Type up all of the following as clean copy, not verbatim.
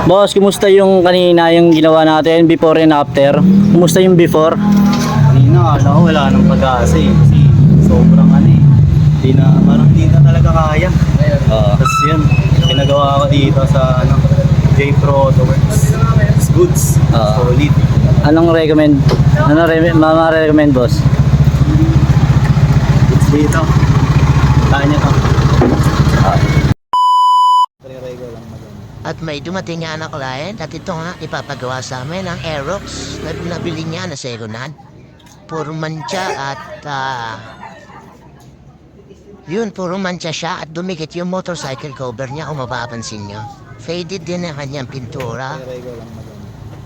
Boss, kumusta yung kanina yung ginawa natin before and after? Kumusta yung before? Kanina, akala ko wala nang pag-asa eh. Kasi sobrang parang hindi na talaga kaya. Tapos yun, pinagawa ko dito sa J Pro Works. It's goods. Solid. Anong recommend? Mama-recommend, boss? It's dito. Kanya to. Re-rego lang maganda. At may dumating nga na client at ito nga ipapagawa sa amin ang Aerox na nabili niya na second hand. Puro mancha at puro mancha siya at dumikit yung motorcycle cover niya kung mapapansin nyo. Faded din ang kanyang pintura. Re-rego lang maganda.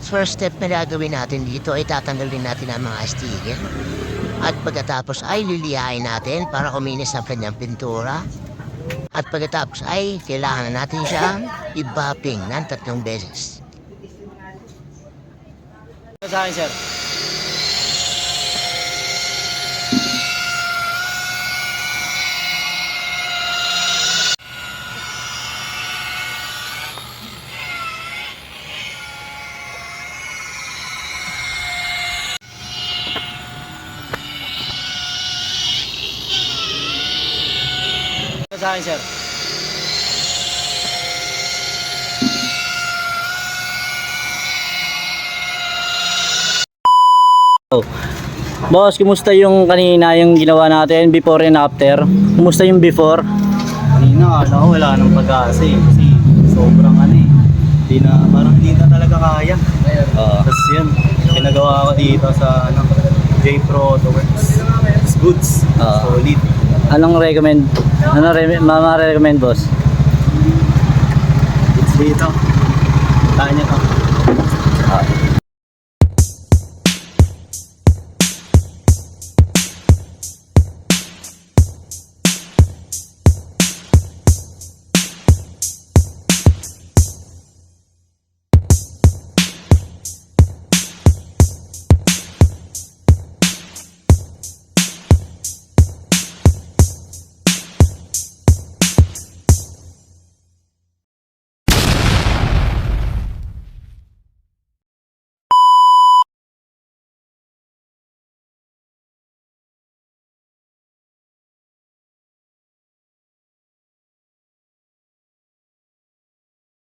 First step na gagawin natin dito ay tatanggalin natin ang mga sticker. At pagkatapos ay lilihain natin para kuminis ang kanyang pintura. At pagkatapos ay kailangan natin siyang i-buffing ng 3 beses. Sa akin, sir. Sa akin, sir. Boss, kumusta yung kanina yung ginawa natin before and after? Kumusta yung before? Kanina, akala ko wala nang pag-asa eh. Kasi sobrang parang hindi na talaga kaya. Tapos yun, pinagawa ko dito sa J Pro Works. It's goods. Solid. Anong recommend? Mama-recommend, boss? It's dito. Kanya to.